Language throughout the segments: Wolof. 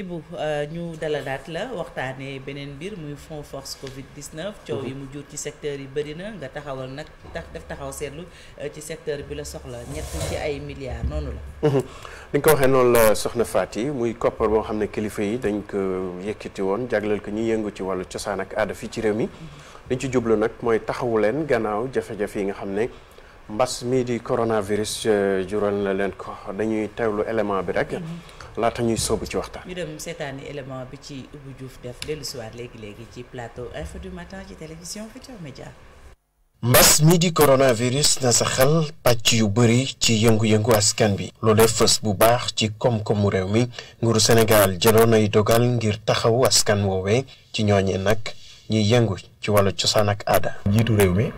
Ibou ñu dalalaat la waxtaanee beneen mbir muy Fonds Force Covid 19 coow yi mu jur ci secteur yi bëri na nga taxawal nag def taxaw seetlu ci secteur bi la soxla ñett ci ay milliards noonu la. li nga ko waxee noonu la soxna Faty muy koppar boo xam ne kilifa yi dañ ko yëkkati woon jagleel ko ñi yëngu ci wàllu cosaan ak aada fii ci réew mi dañ ci jublu nag mooy taxawu leen gannaaw jafe-jafe yi nga xam ne mbas mii di coronavirus jural na leen ko dañuy teewlu élément bi rek. laata ñuy soobu ci waxtaan. ñu dem seetaani élément bi ci Ibou Diouf def dellu si waat léegi ci plateau Info du matin ci télévision Futurs Médias. mbas mi di coronavirus na sa xel pàcc yu bëri ci yëngu-yëngu askan bi loolee fës bu baax ci koom-koomu réew mi nguuru Sénégal jëloon ay dogal ngir taxawu askan woowee ci ñooñee nag ñiy yëngu ci wàllu cosaan ak aada. njiitu réew mi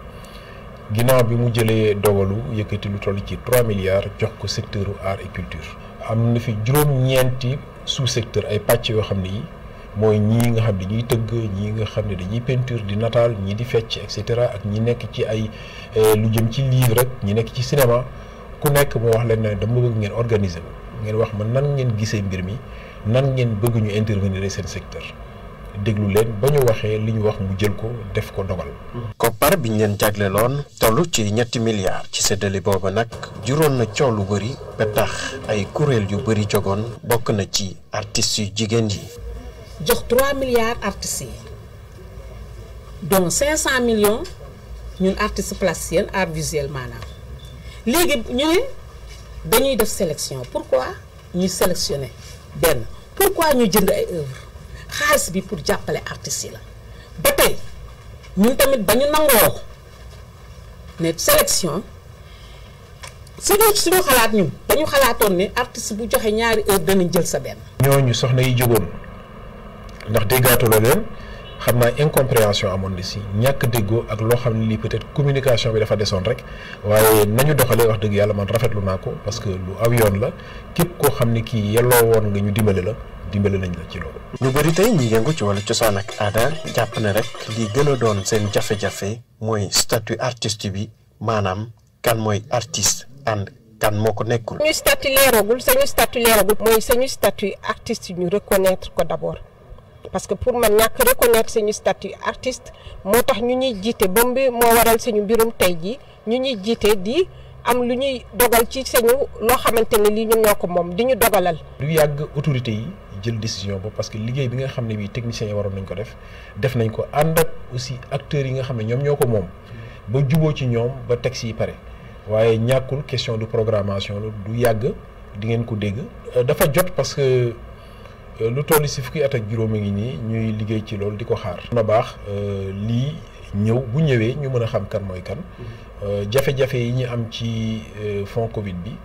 ginnaaw bi mu jëlee dogalu yëkkati lu toll ci 3 milliards jox ko secteur art et culture. am na fi juróom-ñeenti sous secteur ay pàcc yoo xam ne yi mooy ñii nga xam ne dañuy tëgg ñii nga xam ne dañuy peinture di nataal ñii di fecc et cetera ak ñi nekk ci ay lu jëm ci livre rek ñi nekk ci cinéma ku nekk moo wax leen ne dama bëgg ngeen organiser ngeen wax ma nan ngeen gisee mbir mi nan ngeen bëgg ñu intervenir seen secteur déglu leen ba ñu waxee li ñu wax mu jël ko def ko dogal. koppar bi ñu leen jagleloon toll ci 3 milliards ci séddale boobu nag juróon na coow lu bëri ba tax ay kuréel yu bëri jogoon bokk na ci artistes yu jigéen yi. jox 3 milliards artistes yi donc 500 millions ñun artistes plasticiens art visuel maanaam léegi ñu ne dañuy def sélection pourquoi ñu sélectionné benn pourquoi ñu jënd ay œuvres. xaalis bi pour jàppale artistes yi la ba tey ñun tamit ba ñu nangoo ne sélection suñu xalaat ñun dañu xalaatoon ne artiste bu joxe ñaari heure danañ jël sa benn. ñooñu soxna yi jógoon ndax déggaatuloo leen xam naa incompréhension amoon na si ñàkk déggoo ak loo xam ne lii peut-être communication bi dafa desoon rek waaye nañu doxalee wax dëgg yàlla man rafetlu naa ko parce que lu aw yoon la képp koo xam ne kii yelloo woon nga ñu dimbale la. dimbale nañ la ci loolu. ñu bëri tey ñi yëngu ci wàllu cosaan ak aada jàpp ne rek li gën a doon seen jafe-jafe mooy statut artiste bi maanaam kan mooy artiste and kan moo ko nekkul. sañu statut leeragul mooy sañu statut artiste ñu reconnaître ko d'abord parce que pour man ñàkk reconnaître sañu statut artiste moo tax ñu ñuy jiite ba mu moo waral sañu mbirum tey ji ñu ñuy jiite di. am lu ñuy dogal ci sañu loo xamante ne lii ñun ñoo ko moom di ñu dogalal. lu yàgg autorité yi jël décision ba parce que liggéey bi nga xam ne bii techniciens yi waroon nañ ko def nañ ko ànd ak aussi acteurs yi nga xam ne ñoom ñoo ko moom ba juboo ci ñoom ba texte yi pare waaye ñàkkul question de programmation la du yàgg di ngeen ko dégg. dafa jot parce que lu toll si fukki at ak juróom a ngi nii ñuy liggéey ci loolu di ko xaar. na baax lii ñëw bu ñëwee ñu mën a xam kan mooy kan. jafe-jafe yi ñu am ci fonds Covid bi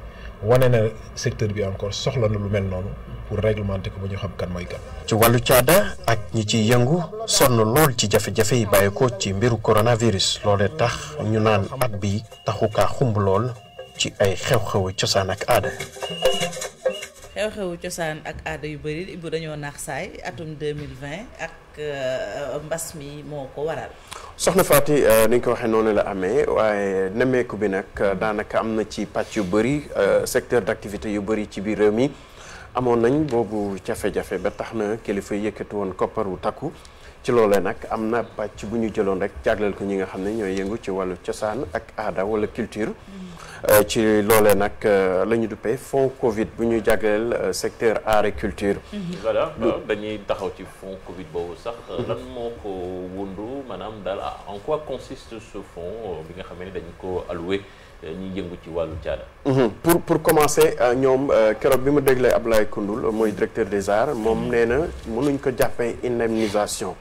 wane na secteur bi encore soxla na lu mel noonu pour réglementer ko ba ñu xam kan mooy kan. ci wàllu caada ak ñi ciy yëngu sonn lool ci jafe-jafe yi bàyyi ko ci mbiru coronavirus loolee tax ñu naan at bi taxu kaa xumb lool ci ay xew-xewu cosaan ak aada. xew-xewu cosaan ak aada yu bëri Ibou dañoo naax saay atum 2020 ak mbas mi moo ko waral. soxna Faty ni nga ko waxee noonu la amee waaye nemmeeku bi nag daanaka am na ci pàcc yu bëri secteur d'activité yu bëri ci biir réew mi amoon nañ boobu jafe-jafe ba tax na kilifa yëkkati woon koppar wu takku ci loolee nag am na pàcc bu ñu jëloon rek jagleel ko ñi nga xam ne ñooy yëngu ci wàllu cosaan ak aada wala culture. ci loolee nag la ñu duppee fonds Covid bu ñu jagleel secteur art et culture. voilà dañuy taxaw ci fonds Covid boobu sax. lan moo ko wundu maanaam daal en quoi consiste ce fonds bi nga xam ne dañu ko alloué ñi yëngu ci wàllu caada. pour commencer ñoom keroog bi mu déglee Ablaye Koundoul mooy directeur des arts moom nee na mënuñ ko jàppee indemnisation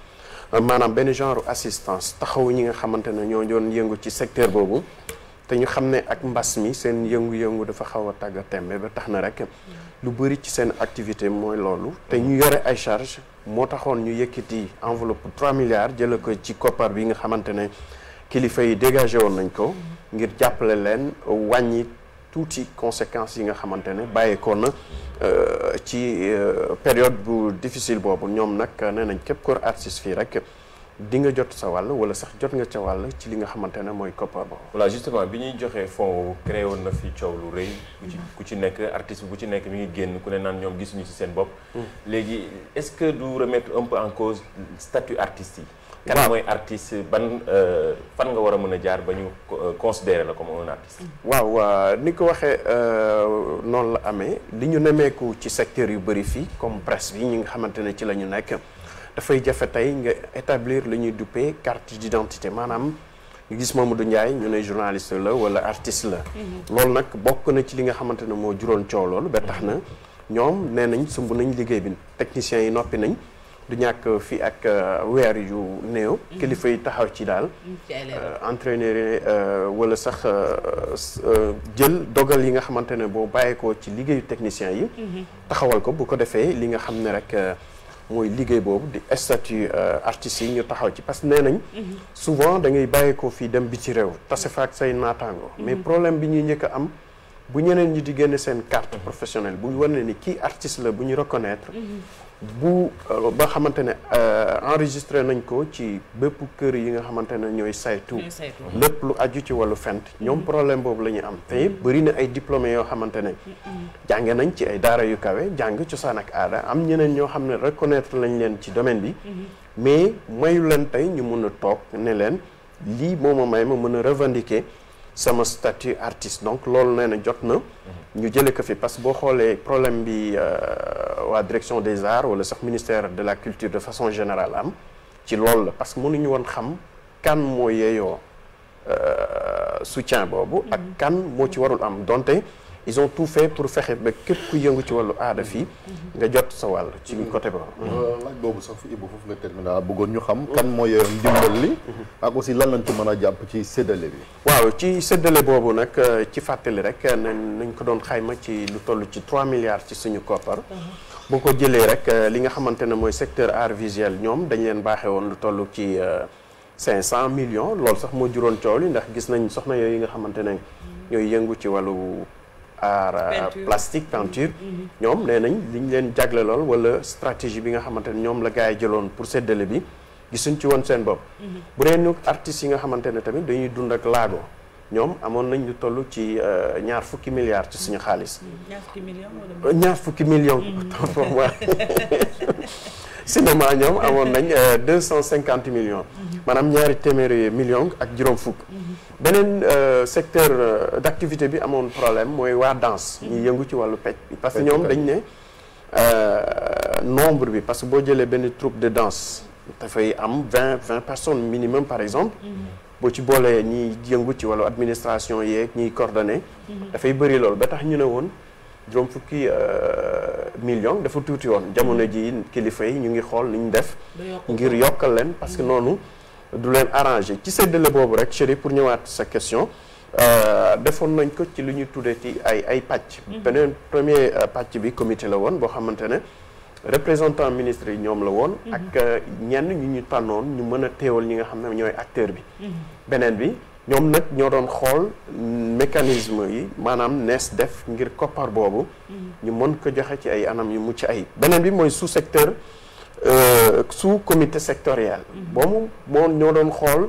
maanaam benn genre assistance taxaw ñi nga xamante ne ñoo doon yëngu ci secteur boobu. te ñu xam ne ak mbas mi seen yëngu-yëngu dafa xaw a tàgga tembe ba tax na rek lu bëri ci seen activité mooy loolu te ñu yore ay charge moo taxoon ñu yëkkati enveloppe 3 milliards jële ko ci koppar bi nga xamante ne kilifa yi dégagé woon nañ ko ngir jàppale leen wàññi tuuti conséquences yi nga xamante ne bàyyeekoon na ci période bu difficile boobu ñoom nag nee nañ képp kor artiste fii rek di nga jot sa wàll wala sax jot nga ca wàll ci li nga xamante ne mooy koppar boobu. voilà justement bi ñuy joxee fonds créé woon na fi coow lu rëy. ku ci nekk artiste bu ci nekk mi ngi génn ku ne naan ñoom gisuñu ci seen bopp. léegi est-ce que du remettre un peu en cause statut artiste yi. kan mooy artiste ban fan nga war a mën a jaar ba ñu considérer la comme un artiste. waaw ni ko waxee noonu la amee li ñu nemeeku ci secteur yu bëri fii comme presse bi ñi nga xamante ne ci la ñu nekk dafay jafe tey nga établir li ñuy duppee carte d'identité maanaam nga gis Mamadou Ndiaye ñu ne journaliste la wala artiste la. loolu nag bokk na ci li nga xamante ne moo juróon coow loolu ba tax na ñoom nee nañ sumb nañ liggéey bi techniciens yi noppi nañ. du ñàkk fii ak weer yu néew. kilifa yi taxaw ci daal. entraîneur wala sax jël dogal yi nga xamante ne boo bàyyeekoo ci liggéeyu technicien yi. taxawal ko bu ko defee li nga xam ne rek mooy liggéey boobu di statut artistes yi ñu taxaw ci parce que nee nañ. souvent da ngay bàyyeekoo fii dem bi ci réew tase fa ak say naataango. mais problème bi ñuy njëkk a am bu ñeneen ñi di génne seen carte professionnelle bu ñu wane ni kii artiste la bu ñu reconnaître. bu ba xamante ne enregistré nañ ko ci bépp kër yi nga xamante ne ñooy saytu lépp lu aju ci wàllu fent ñoom problème boobu la ñu am te bëri na ay diplômés yoo xamante ne jànge nañ ci ay daara yu kawe jàng cosaan ak aada am ñeneen ñoo xam ne reconnaître lañ leen ci domaine bi mais mayu leen tey ñu mun a toog ne leen lii moo ma may ma mën a revendiquer sama statut artiste donc loolu nee na jot na ñu jëlee ko fi parce que boo xoolee problème bi waa direction des arts wala sax ministère de la culture de façon générale am ci loolu la parce que mënuñu woon xam kan moo yeeyoo soutien boobu ak kan moo ci warul am donte ils ont tout fait pour fexe ba képp ku yëngu ci wàllu aada fii nga jot sa wàll ci côté boobu. laaj boobu sax fi Ibou foofu nga terminé bëggoon ñu xam kan moo yeeyoo ndimbal li ak aussi lan lañ ci mën a jàpp ci séddale bi. waaw ci séddale boobu nag ci fàttali rek nañ ko doon xayma ci lu toll ci 3 milliards ci suñu koppar. boo ko jëlee rek li nga xamante ne mooy secteur art visuel ñoom dañ leen baaxee woon lu toll ci 500 millions loolu sax moo juróon coow li ndax gis nañ soxna yooyu nga xamante ne ñooy yëngu ci wàllu art plastique peinture ñoom nee nañ li ñu leen jagle lool wala stratégie bi nga xamante ne ñoom la gars yi jëloon pour séddale bi gisuñ ci woon seen bopp bu dee nu artistes yi nga xamante ne tamit dañuy dund ak laago ñoom amoon nañ lu toll ci ñaar fukki milliards ci suñu xaalis. ñaar fukki millions. cinéma ñoom amoon nañ 250 millions. maanaam ñaari téeméeri millions ak juróom fukk. beneen secteur d'activité bi amoon problème mooy waa danse. ñuy yëngu ci wàllu pecc bi parce que ñoom dañ ne nombre bi parce que boo jëlee benn troupe de danse dafay am 20 personnes minimum par exemple. boo ci boolee ñiy yëngu ci wàllu administration yeeg ñiy coordonné. dafay bëri loolu ba tax ñu ne woon juróom fukki millions dafa tuuti woon jamono ji kilifa yi ñu ngi xool ni ñu def. ngir yokkal leen parce que noonu du leen arrangé ci séddale boobu rek chéri pour ñëwaat sa question defoon nañ ko ci lu ñu tuddee ci ay pàcc. beneen premier pàcc bi comité la woon boo xamante ne. représentant ministre yi ñoom la woon ak ñenn ñu tànnoon ñu mën a teewal ñi nga xam ne ñooy acteur bi beneen bi ñoom nag ñoo doon xool mécanisme yi maanaam nees def ngir koppar boobu ñu mën ko joxe ci ay anam yu mucc ayib beneen bi mooy sous secteur sous comité sectoriel boobu moo ñoo doon xool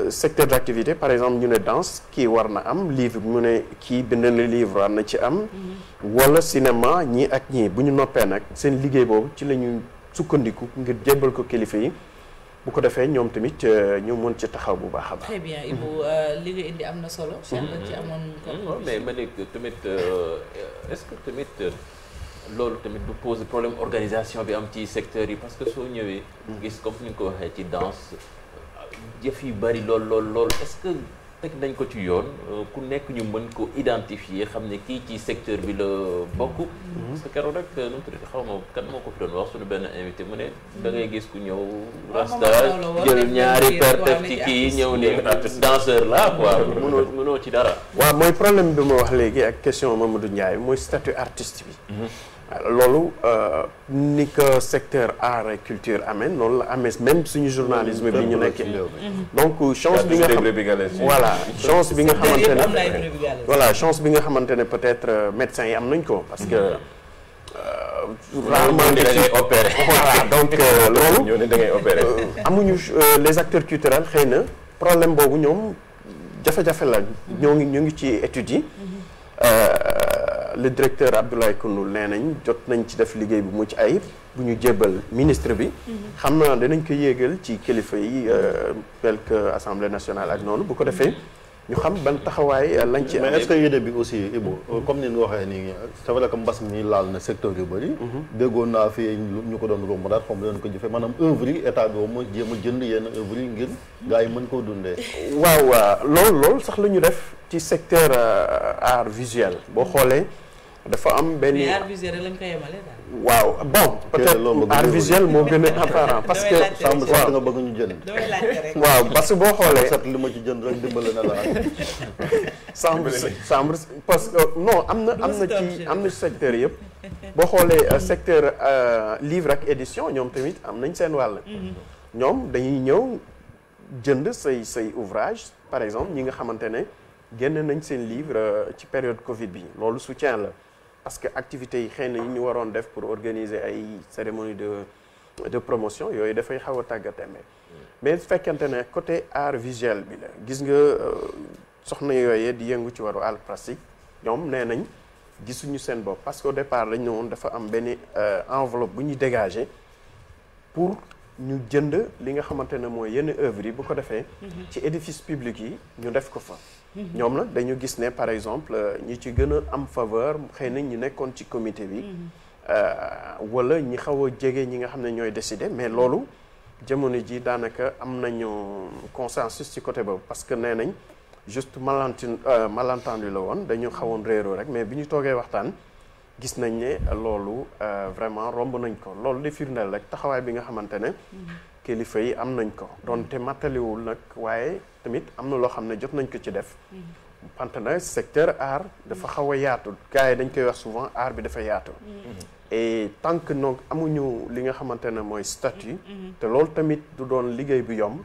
secteur d'activité par exemple ñu ne danse kii war na am livre mu ne kii bind na livre war na ci am wala cinéma ñii ak ñii bu ñu noppee nag seen liggéey boobu ci la ñu sukkandiku ngir jébbal ko kilifa yi bu ko defee ñoom tamit ñu mën ci taxaw bu baax a baax. très bien Ibou li nga indi am na solo. Cheikh la ci amoon. mais ma ne tamit est-ce que tamit loolu tamit du pose problème organisation bi am ci secteur yi parce que soo ñëwee. gis comme ni nga ko waxee ci danse. jëf yu bari lool est-ce que teg nañ ko ci yoon ku nekk ñu mën ko identifier xam ne kii ci secteur bi la bokk. parce que keroog rek nu mu tuddati xaw ma kan moo ko fi doon wax suñu benn invité mu ne da ngay gis ku ñëw. rasta jël ñaari per def ci kii ñëw ne danseur la quoi mënoo ci dara. waaw mooy problème bi ma wax léegi ak question Mamadou Ndiaye mooy statut artiste bi. loolu ni ko secteur art et culture amee noonu la amee même suñu journalisme bi ñu nekkee donc chance bi nga xam voilà chance bi nga xamante ne voilà chance bi nga xamante ne peut-être médecins yi am nañ ko parce que rarement da ngay opérer. voilà donc loolu ñoo ne da ngay opérer. amuñu les acteurs culturels xëy na problème boobu ñoom jafe-jafe la ñu ngi ci études yi. Le directeur Abdoulaye Koundoul nee nañ jot nañ ci def liggéey bu mucc ayib bu ñu jébbal ministre bi. xam naa danañ ko yéegal ci kilifa yi tel que assemblée nationale ak noonu bu ko defee ñu xam ban taxawaay lañ ci. mais est-ce que idée bi aussi Ibou comme ni nga waxee nii c'est vrai que mbas mi laal na secteur yu bëri. déggoon naa fi ñu ko doon romb daal xam leen ko jëfee maanaam œuvre yi état bi moom jéem a jënd yenn œuvre yi ngir gars yi mën koo dundee. waaw loolu sax la ñu def ci secteur art visuel boo xoolee. dafa am benn mais art visuel lañ ko yemale daal. waaw bon peut-être art visuel moo gën a apparent parce que Samb sax nga bëgg ñu jënd. damay laajte rek. waaw parce que boo xoolee sax li ma ci jënd rek dimbale na la Samb parce que non am na secteur yëpp boo xoolee secteur livre ak édition ñoom tamit am nañ seen wàll. ñoom dañuy ñëw jënd say ouvrage par exemple ñi nga xamante ne génn nañ seen livre ci période Covid bi loolu soutien la. parce que activités yi xëy na ñu waroon def pour organiser ay cérémonie de promotion yooyu dafay xaw a tàggatémbe mais su fekkente ne côté art visuel bi la gis nga soxna yooyee di yëngu ci waru art plastique ñoom nee nañ gisuñu seen bopp parce que au départ dañ ne woon dafa am benn enveloppe bu ñuy dégager pour ñu jënd li nga xamante ne mooy yenn œuvres yi bu ko defee ci édifice public yi ñu def ko fa ñoom nag dañu gis ne par exemple ñi ci gën a am faveur xëy na ñi nekkoon ci comité bi wala ñi xaw a jege ñi nga xam ne ñooy décider mais loolu jamono ji daanaka am nañu consensus ci côté boobu parce que nee nañ juste malentendu la woon dañu xawoon réeroo rek mais bi ñu toogee waxtaan gis nañ ne loolu vraiment romb nañ ko loolu di firndeel rek taxawaay bi nga xamante ne kilifa yi am nañ ko donte mattaliwul nag waaye tamit am na loo xam ne jot nañ ko ci def pante na secteur art dafa xaw a yaatu gars yi dañ koy wax souvent art bi dafa yaatu et tant que donc amuñu li nga xamante ne mooy statut te loolu tamit du doon liggéey bu yomb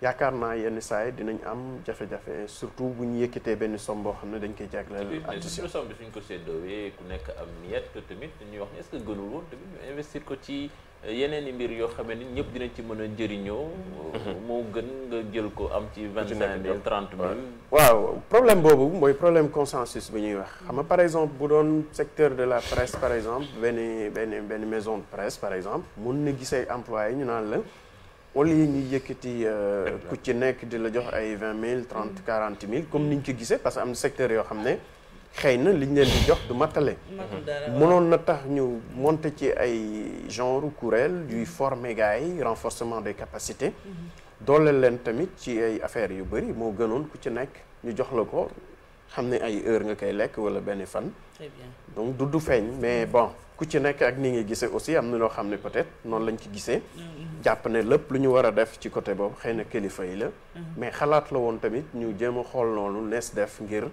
yaakaar naa yenn saa yi dinañ am jafe-jafe surtout bu ñu yëkkatee benn somme boo xam ne dañ koy jagleel artiste somme bi suñ ko séddoowee ku nekk am miette tamit ñuy wax ne est-ce que gënul woon tamit ñu investir ko ci yeneen i mbir yoo xam ne ñëpp dinañ ci mën a njëriñoo. moo gën nga jël ko am ci 25 000 30 000. waaw problème boobu mooy problème consensus bi ñuy wax xam nga par exemple bu doon secteur de la presse par exemple benn maison de presse par exemple mun na gisee employé ñu naan la au lieu ñuy yëkkati ku ci nekk di la jox ay 20 000 30 40 000 comme niñ ko gisee parce que am na secteur yoo xam ne xëy na liñ leen di jox du mattale. mënoon na tax ñu monter ci ay genre kuréel yuy former gars yi renforcement des capacités. dooleel leen tamit ci ay affaires yu bëri moo gënoon ku ci nekk ñu jox la ko xam ne ay heure nga koy lekk wala benn fan. très bien donc du feeñ mais bon ku ci nekk ak ni nga gisee aussi am na loo xam ne peut-être noonu lañ ci gisee. jàpp ne lépp lu ñu war a def ci côté boobu xëy na kilifa yi la. mais xalaat la woon tamit ñu jéem a xool noonu nees def ngir.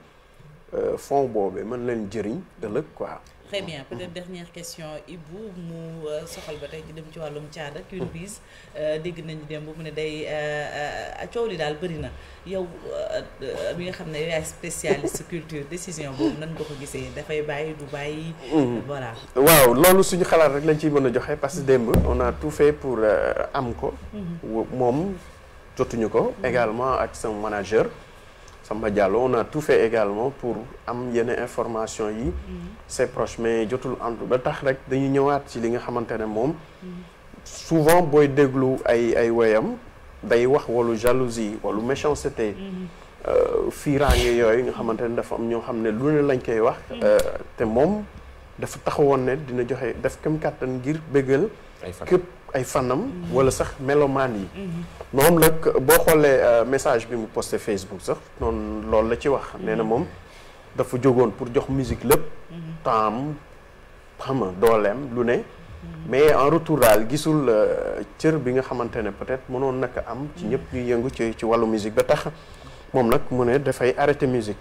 fonds boobu mën leen jëriñ ëllëg quoi. très bien peut-être dernière question Ibou mu soxal ba tey ci dem ci wàllum caada Queen Biz dégg nañu dem bu mu ne day coow li daal bëri na yow mi nga xam ne yow yaay spécialiste culture décision boobu nan nga ko gisee dafay bàyyi du bàyyi. voilà. waaw loolu suñu xalaat rek lañ ciy mën a joxe parce que démb on a tout fait pour am ko. moom jotuñu ko. également ak sama manager. Samba Diallo on a tout fait également pour am yenn information yi c'est proche mais jotul antu ba tax rek dañuy ñëwaat ci li nga xamante ne moom souvent booy déglu ay woyam day wax walu jalousie walu méchanceté fiiraange yooyu nga xamante ne dafa am ñoo xam ne lu ne lañ koy wax te moom dafa taxawoon ne dina joxe def kam kàttan ngir bëggal képp ay fanam wala sax melomaan yi moom la boo xoolee message bi mu posté Facebook sax noonu loolu la ci wax nee na moom dafa jógoon pour jox musique lépp temps xam nga dooleem lu ne mais en retour daal gisul cër bi nga xamante ne peut-être mënoon naka am ci ñëpp ñuy yëngu ci wàllu musique ba tax moom nag mu ne dafay arrêté musique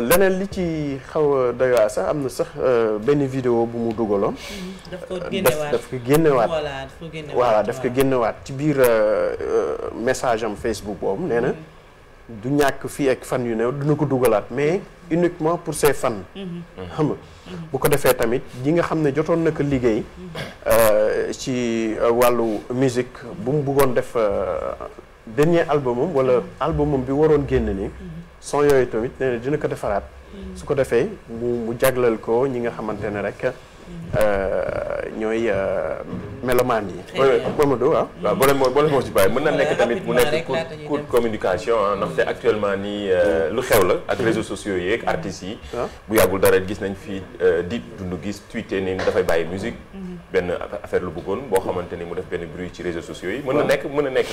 leneen li ci xaw a doy waar sax am na sax benn vidéo bu mu dugaloon daf ko génnewaat voilà daf ko génnewaat ci biir message am Facebook boobu nee na du ñàkk fii ak fan yu néew dina ko dugalaat mais uniquement pour ses fans. xam nga bu ko defee tamit ñi nga xam ne jotoon na ko liggéey ci wàllu musique bu mu bëggoon def dernier albumam wala albumam bi waroon génn ni son yooyu tamit nee na dina ko defaraat su ko defee mu jagleel ko ñi nga xamante ne rek ñooy mélomane yi. Mamadou waaw. waaw boo leen moo ci bàyyi mën na nekk tamit mu nekk coup de communication ndaxte actuellement nii lu xew la ak réseaux sociaux yi ak artistes yi. bu yàggul dara gis nañ fi di dund gis tweeté ni dafay bàyyi musique. benn affaire lu bëggoon boo xamante ni mu def benn bruit ci réseaux sociaux yi. mën na nekk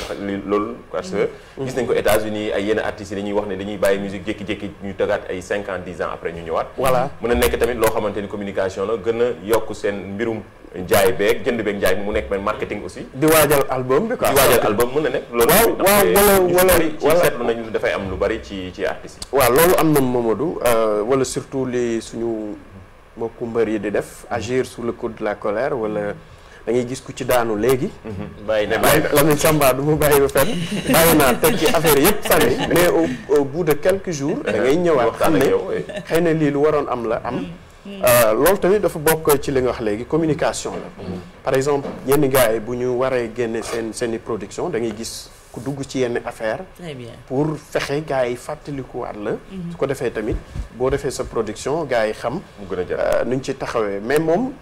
loolu parce que. gis nañ ko États-Unis ay yenn artistes yi dañuy wax ne dañuy bàyyi musique jékki-jékki ñu tëggaat ay 5 ans 10 ans après ñu ñëwaat. voilà mën na nekk tamit loo xamante ni communication la gën a yokk seen mbirum jaay beeg jënd beeg njaay mu nekk benn marketing aussi. di waajal album bi quoi. di waajal album mën na nekk. loolu wala seetlu nañu dafay am lu bari ci artistes yi. waaw loolu am na Mamadou wala surtout li suñu mbokku mbër yi di def agir sous le coup de la colère wala da ngay gis ku ci daanu léegi. bàyyi na Lamine Samba du mu bàyyi ba fenn. bàyyi naa teg ci affaire yëpp sànni mais au bout de quelques jours. da ngay ñëwaat xam ne xëy na lii lu waroon am la am. loolu tamit dafa bokk ci li nga wax léegi communication la. par exemple yenn gars yi bu ñu waree génne seen i production da ngay gis ku dugg ci yenn affaire très bien pour fexe gars yi fàttalikuwaat la. su ko defee tamit boo defee sa production gars yi xam. mu gën a jar nuñ ci taxawee mais moom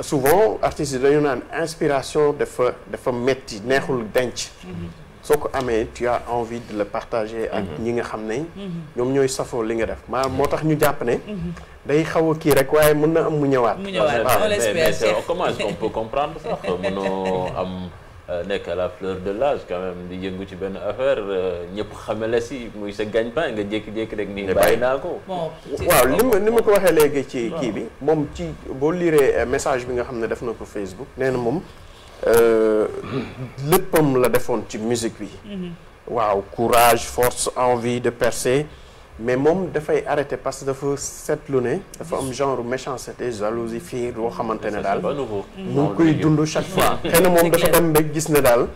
souvent artistes yi dañu naan inspiration dafa metti neexul denc. soo ko amee tu as envie de le partager ak ñi nga xam ne ñoom ñooy safoo li nga def maanaam moo tax ñu jàpp ne day xaw a kii rek waaye mën na am mu ñëwaat. mais comment est-ce qu'on peut comprendre sax mënoo am nekk à la fleur de l'âge quand même di yëngu ci benn affaire ñëpp xamale si muy sa gagne-pain nga jékki-jékki rek nii bàyyi naa ko. waaw ni ma ko waxee léegi ci kii bi moom ci boo liree message bi nga xam ne def na ko Facebook nee na moom léppam la defoon ci musique bi. waaw courage force envie de percer mais moom dafay arrêter parce que dafa seetlu ne dafa am genre méchanceté jalousie fiir loo xamante ne daal mu ngi koy dund chaque fois xëy na moom dafa dem ba gis ne daal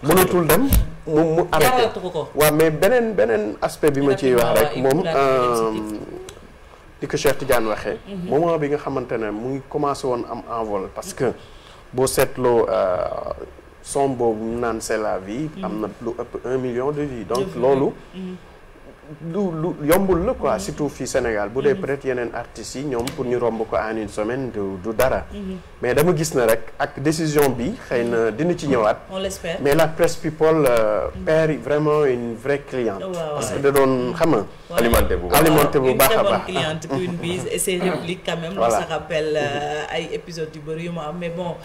mënatul dem mu arrêté waaw mais beneen aspect bi ma ciy wax rek moom di ko Cheikh Tidiane waxee moment bi nga xamante ne mu ngi commencé woon am envol parce que boo seetloo son boobu mu naan c'est la vie am na lu ëpp 1 million de vies donc loolu lu yombul la quoi surtout fii Sénégal bu dee peut-être yeneen artistes yi ñoom pour ñu romb ko en une semaine du dara mais dama gis na rek ak décision bi xëy na dina ci ñëwaat on l'espère mais la presse people perd vraiment une vraie cliente parce que da doon xam nga alimenté bu baax a baax cliente Queen Biz et ses répliques quand même on se rappelle ay épisodes yu bëri yu ma am mais bon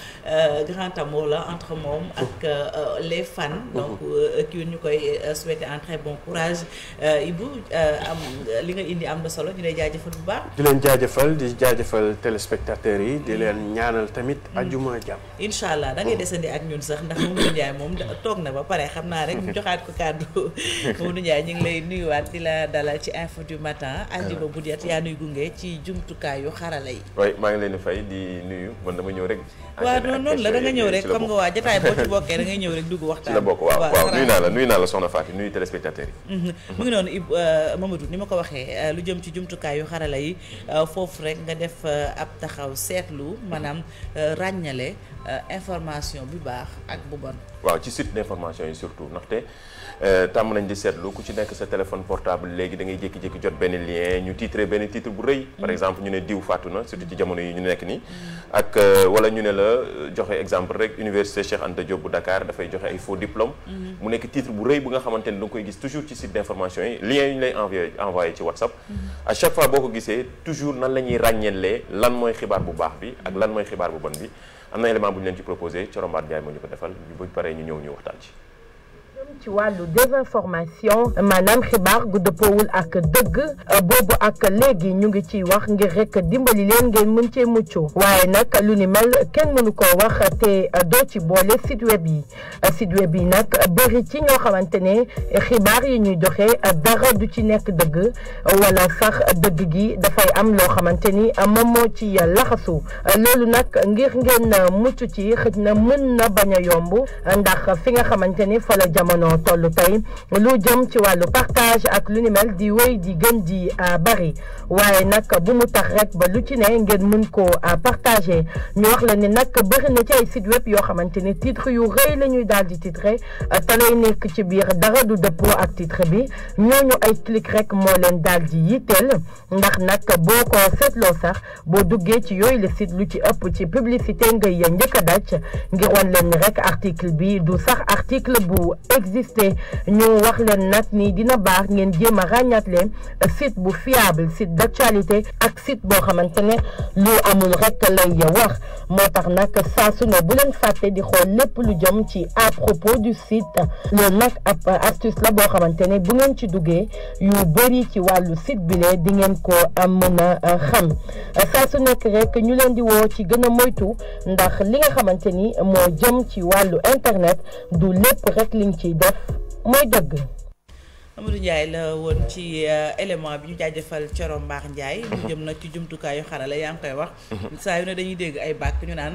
grand amour la entre moom ak les fans donc Queen ñu koy souhaiter un très bon courage Ibou am li nga indi am na solo ñu lay jaajëfal bu baax di leen jaajëfal di jaajëfal téléspectateurs yi di leen ñaanal tamit ajuma jàmm incha allah da ngay desandi ak ñun sax ndax Mamadou Ndiaye moom toog na ba pare xam naa rek ñu joxaat ko kàddu Mamadou Ndiaye ñu ngi lay nuyuwaat di la dalal ci info du matin àjjuma bu jot yaa nuy gunge ci jumtukaayu xarala yi oui maa ngi leen di fay di nuyu man dama ñëw rek waaw noonu la da nga ñëw rek comme nga waa jotaay boo ci bokkee da ngay ñëw rek dugg waxtaan ci la bokk waaw nuyu naa la soxna Fatou nuyu téléspectateurs yi mu ngi noonu Mamadou ni ma ko waxee lu jëm ci jumtukaayu xarala yi foofu rek nga def ab taxaw seetlu maanaam ràññale information bu baax ak bu bon waaw ci site d'information yi surtout ndaxte tàmm nañ di seetlu ku ci nekk sa téléphone portable léegi da ngay jékki-jékki jot benn lien ñu titré benn titre bu rëy par exemple ñu ne diw faatu na surtout ci jamono yi ñu nekk nii ak wala ñu ne la joxe exemple rek université Cheikh Anta Diop bu Dakar dafay joxe ay faux diplôme mu nekk titre bu rëy bu nga xamante ne da nga koy gis toujours ci site d'information yi lien yi ñu lay envoyé ci WhatsApp à chaque fois boo ko gisee toujours nan la ñuy ràññeelee lan mooy xibaar bu baax bi ak lan mooy xibaar bu bon bi am na élément bu ñu leen ci proposé Corombaat Ndiaye moo ñu ko defal bu paree ñu ñëw ñu waxtaan ci ci wàllu désinformation maanaam xibaar gu dëppoowul ak dëgg boobu ak léegi ñu ngi ciy wax ngir rek dimbali leen ngeen mën cee mucc waaye nag lu ni mel kenn mënu ko wax te doo ci boole site web yi nag bëri ci ñoo xamante ne xibaar yi ñuy joxe dara du ci nekk dëgg wala sax dëgg gi dafay am loo xamante ni moom moo ci laxasu loolu nag ngir ngeen mucc ci xëj na mën na bañ a yomb ndax fi nga xamante ni fa la jamono jamono toll tey lu jëm ci wàllu partage ak lu ni mel di wéy di gën di bari waaye nag bu mu tax rek ba lu ci ne ngeen mën ko partager ñu wax la ni nag bëri na ci ay site web yoo xamante ni titre yu rëy la ñuy daal di titre te lay nekk ci biir dara du dëppoo ak titre bi ñooñu ay clic rek moo leen daal di yitteel ndax nag boo ko seetloo sax boo duggee ci yooyu le site lu ci ëpp ci publicité ngay njëkk a daj ngir wan leen ni rek article bi du sax article bu existé ñu wax leen nag ni dina baax ngeen jéem a ràññaatle site bu fiable site d'actualité ak site boo xamante ne lu amul rek lay wax moo tax nag saa su ne bu leen fàtte di xool lépp lu jëm ci à propos du site loolu nag ab astuce la boo xamante ne bu ngeen ci duggee yu bëri ci wàllu site bi le di ngeen ko mën a xam saa su nekk rek ñu leen di woo ci gën a moytu ndax li nga xamante ni moo jëm ci wàllu internet du lépp rek liñ ciy def mooy dëgg. Amadou Ndiaye la woon ci élément bi ñu jaajëfal Coro Mbaax Ndiaye. lu jëm nag ci jumtukaayu xarala yaa ngi koy wax. saa yu ne dañuy dégg ay bàkk ñu naan.